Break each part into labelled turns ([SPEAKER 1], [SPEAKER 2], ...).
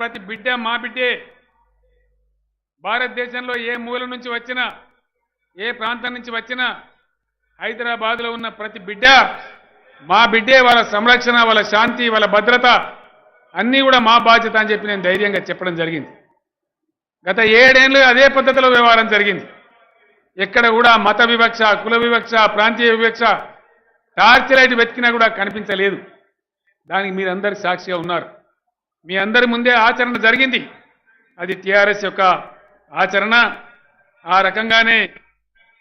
[SPEAKER 1] ప్రతి బిడ్డ మా బిడ్డే. భారతదేశంలో ఏ మూల నుంచి వచ్చినా, ఏ ప్రాంతం నుంచి వచ్చినా హైదరాబాద్లో ఉన్న ప్రతి బిడ్డ మా బిడ్డే. వాళ్ళ సంరక్షణ, వాళ్ళ శాంతి, వాళ్ళ భద్రత అన్నీ కూడా మా బాధ్యత అని చెప్పి నేను ధైర్యంగా చెప్పడం జరిగింది. గత 7 ఏళ్ళు అదే పద్ధతిలో వ్యవహారం జరిగింది. ఎక్కడ కూడా మత వివక్ష, కుల వివక్ష, ప్రాంతీయ వివక్ష, టార్చ్ లైట్ వెతికినా కూడా కనిపించలేదు. దానికి మీరందరూ సాక్షిగా ఉన్నారు. మీ అందరి ముందే ఆచరణ జరిగింది. అది టీఆర్ఎస్ యొక్క ఆచరణ. ఆ రకంగానే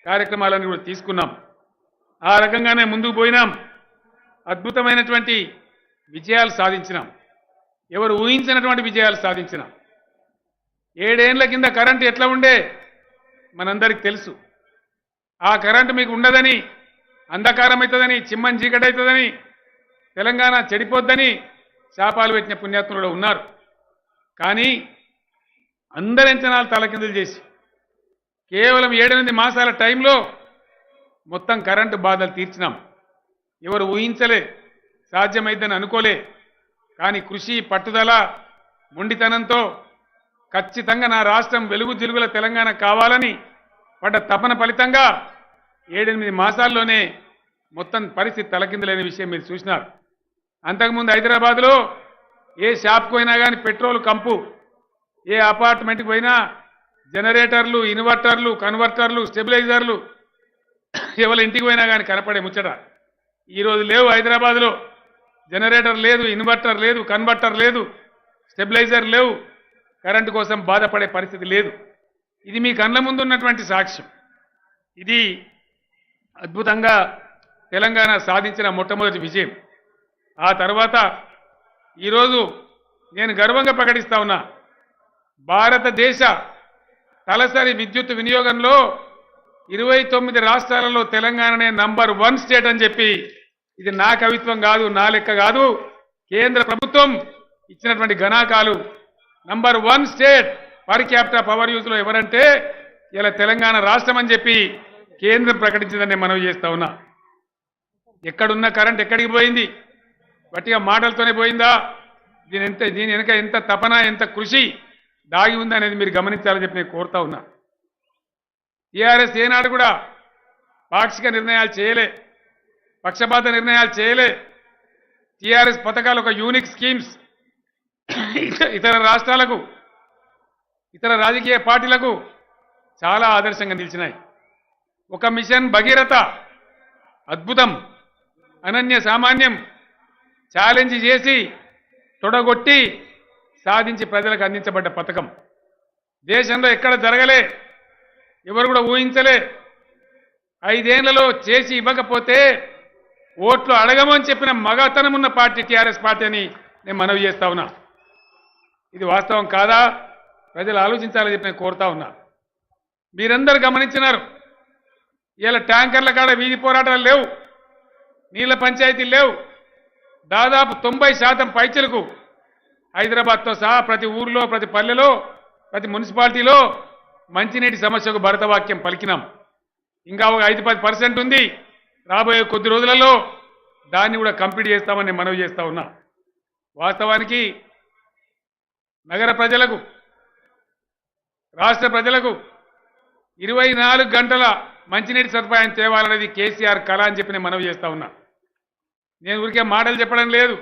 [SPEAKER 1] కార్యక్రమాలను కూడా తీసుకున్నాం. ఆ రకంగానే ముందుకు పోయినాం. అద్భుతమైనటువంటి విజయాలు సాధించినాం. ఎవరు ఊహించినటువంటి విజయాలు సాధించినాం. 7 ఏళ్ల కింద కరెంటు ఎట్లా ఉండే మనందరికి తెలుసు. ఆ కరెంటు మీకు ఉండదని, అంధకారం అవుతుందని, చిమ్మని చీకటి అవుతుందని, తెలంగాణ చెడిపోద్దని శాపాలు పెట్టిన పుణ్యాత్ములు ఉన్నారు. కానీ అందరి అంచనాలు తలకిందులు చేసి కేవలం 7-8 మాసాల టైంలో మొత్తం కరెంటు బాధలు తీర్చినాం. ఎవరు ఊహించలే, సాధ్యమైద్దని అనుకోలే. కానీ కృషి, పట్టుదల, మొండితనంతో ఖచ్చితంగా నా రాష్ట్రం వెలుగు జిలుగుల తెలంగాణ కావాలని పడ్డ తపన ఫలితంగా 7-8 మాసాల్లోనే మొత్తం పరిస్థితి తలకిందులైన విషయం మీరు చూసినారు. అంతకుముందు హైదరాబాద్లో ఏ షాప్కి పోయినా కానీ పెట్రోల్ కంపు, ఏ అపార్ట్మెంట్కి పోయినా జనరేటర్లు, ఇన్వర్టర్లు, కన్వర్టర్లు, స్టెబిలైజర్లు, ఎవరి ఇంటికి పోయినా కానీ కనపడే ముచ్చట. ఈరోజు లేవు. హైదరాబాద్లో జనరేటర్ లేదు, ఇన్వర్టర్ లేదు, కన్వర్టర్ లేదు, స్టెబిలైజర్ లేవు. కరెంటు కోసం బాధపడే పరిస్థితి లేదు. ఇది మీ కళ్ళ ముందు ఉన్నటువంటి సాక్ష్యం. ఇది అద్భుతంగా తెలంగాణ సాధించిన మొట్టమొదటి విజయం. ఆ తర్వాత ఈరోజు నేను గర్వంగా ప్రకటిస్తా ఉన్నా, భారతదేశ తలసరి విద్యుత్ వినియోగంలో 29 రాష్ట్రాలలో తెలంగాణనే నంబర్ 1 స్టేట్ అని చెప్పి, ఇది నా కవిత్వం కాదు, నా లెక్క కాదు, కేంద్ర ప్రభుత్వం ఇచ్చినటువంటి గణాంకాలు. Number 1 state per capital power యూజ్లో ఎవరంటే ఇలా తెలంగాణ రాష్ట్రం అని చెప్పి కేంద్రం ప్రకటించిందని నేను మనవి చేస్తా ఉన్నా. ఎక్కడున్న కరెంట్ ఎక్కడికి పోయింది? గట్టిగా మాటలతోనే పోయిందా? దీని వెనుక ఎంత తపన, ఎంత కృషి దాగి ఉంది అనేది మీరు గమనించాలని చెప్పి నేను కోరుతా ఉన్నా. టీఆర్ఎస్ ఏనాడు కూడా పాక్షిక నిర్ణయాలు చేయలే, పక్షపాత నిర్ణయాలు చేయలే. టీఆర్ఎస్ పథకాలు ఒక యూనిక్ స్కీమ్స్ ఇతర రాష్ట్రాలకు, ఇతర రాజకీయ పార్టీలకు చాలా ఆదర్శంగా నిలిచినాయి. ఒక మిషన్ భగీరథ అద్భుతం, అనన్య సామాన్యం, ఛాలెంజ్ చేసి తొడగొట్టి సాధించి ప్రజలకు అందించబడ్డ పథకం. దేశంలో ఎక్కడ జరగలే, ఎవరు కూడా ఊహించలే. 5 ఏళ్లలో చేసి ఇవ్వకపోతే ఓట్లు అడగమని చెప్పిన మగతనం ఉన్న పార్టీ టీఆర్ఎస్ పార్టీ అని నేను మనవి చేస్తా ఉన్నా. ఇది వాస్తవం కాదా? ప్రజలు ఆలోచించాలని చెప్పి నేను కోరుతా ఉన్నా. మీరందరూ గమనించినారు, ఇలా ట్యాంకర్ల కాడ వీధి పోరాటాలు లేవు, నీళ్ల పంచాయతీలు లేవు. దాదాపు 90% పైచలకు హైదరాబాద్తో సహా ప్రతి ఊరిలో, ప్రతి పల్లెలో, ప్రతి మున్సిపాలిటీలో మంచినీటి సమస్యకు భరతవాక్యం పలికినాం. ఇంకా ఒక 5-10% ఉంది. రాబోయే కొద్ది రోజులలో దాన్ని కూడా కంప్లీట్ చేస్తామని నేను మనవి చేస్తా ఉన్నా. వాస్తవానికి నగర ప్రజలకు, రాష్ట్ర ప్రజలకు 24 గంటల మంచినీటి సదుపాయం తేవాలనేది కేసీఆర్ కళ అని చెప్పి నేను మనవి చేస్తా ఉన్నా. నేను ఊరికే మాటలు చెప్పడం లేదు.